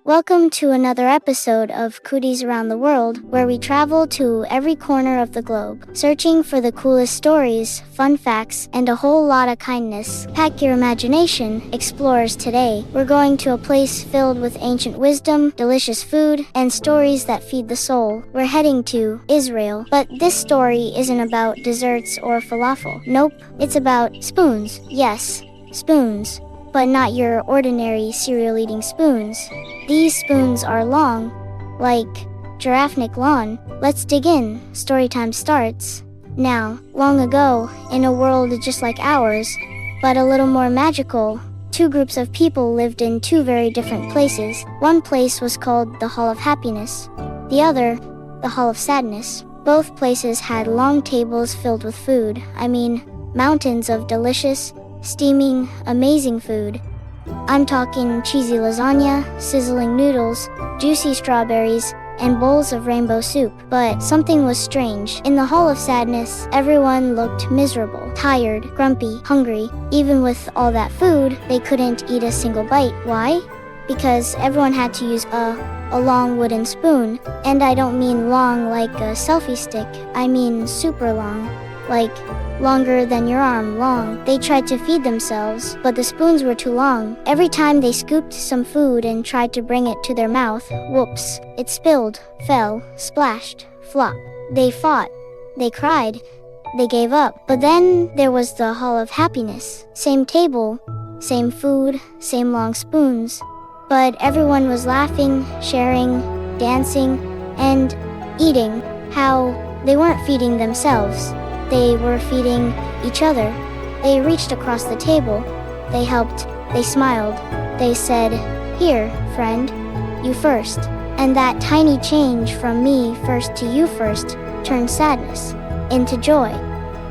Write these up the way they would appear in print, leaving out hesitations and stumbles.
Welcome to another episode of Kutis Around the World, where we travel to every corner of the globe, searching for the coolest stories, fun facts, and a whole lot of kindness. Pack your imagination, explorers. Today, we're going to a place filled with ancient wisdom, delicious food, and stories that feed the soul. We're heading to Israel, but this story isn't about desserts or falafel. Nope, it's about spoons. Yes, spoons. But not your ordinary cereal-eating spoons. These spoons are long, like giraffe-neck lawn. Let's dig in. Storytime starts now. Long ago, in a world just like ours, but a little more magical, two groups of people lived in two very different places. One place was called the Hall of Happiness, the other, the Hall of Sadness. Both places had long tables filled with food. Mountains of delicious, steaming, amazing food. I'm talking cheesy lasagna, sizzling noodles, juicy strawberries, and bowls of rainbow soup. But something was strange. In the Hall of Sadness, everyone looked miserable, tired, grumpy, hungry. Even with all that food, they couldn't eat a single bite. Why? Because everyone had to use a long wooden spoon. And I don't mean long like a selfie stick. I mean super long. Like longer than your arm long. They tried to feed themselves, but the spoons were too long. Every time they scooped some food and tried to bring it to their mouth, whoops, it spilled, fell, splashed, flop. They fought, they cried, they gave up. But then there was the Hall of Happiness. Same table, same food, same long spoons. But everyone was laughing, sharing, dancing, and eating. How they weren't feeding themselves. They were feeding each other. They reached across the table. They helped. They smiled. They said, "Here, friend, you first." And that tiny change from me first to you first turned sadness into joy.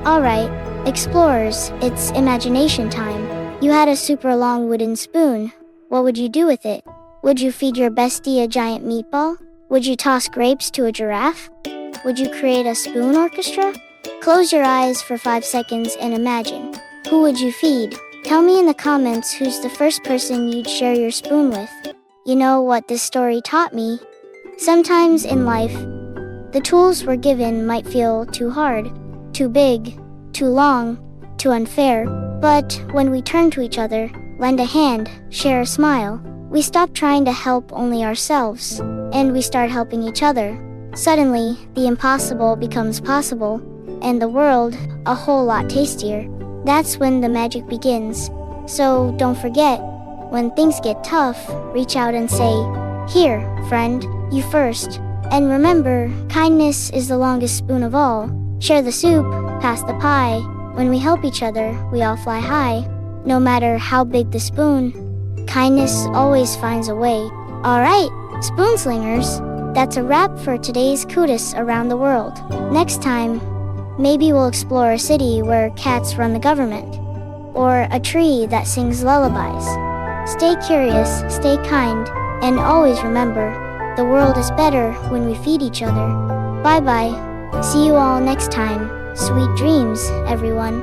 Alright, explorers, it's imagination time. You had a super long wooden spoon. What would you do with it? Would you feed your bestie a giant meatball? Would you toss grapes to a giraffe? Would you create a spoon orchestra? Close your eyes for 5 seconds and imagine. Who would you feed? Tell me in the comments who's the first person you'd share your spoon with. You know what this story taught me? Sometimes in life, the tools we're given might feel too hard, too big, too long, too unfair. But when we turn to each other, lend a hand, share a smile, we stop trying to help only ourselves, and we start helping each other. Suddenly, the impossible becomes possible, and the world a whole lot tastier. That's when the magic begins. So don't forget, when things get tough, reach out and say, "Here, friend, you first." And remember, kindness is the longest spoon of all. Share the soup, pass the pie. When we help each other, we all fly high. No matter how big the spoon, kindness always finds a way. Alright, spoon slingers, that's a wrap for today's Kutis Around the World. Next time, maybe we'll explore a city where cats run the government, or a tree that sings lullabies. Stay curious, stay kind, and always remember, the world is better when we feed each other. Bye-bye. See you all next time. Sweet dreams, everyone.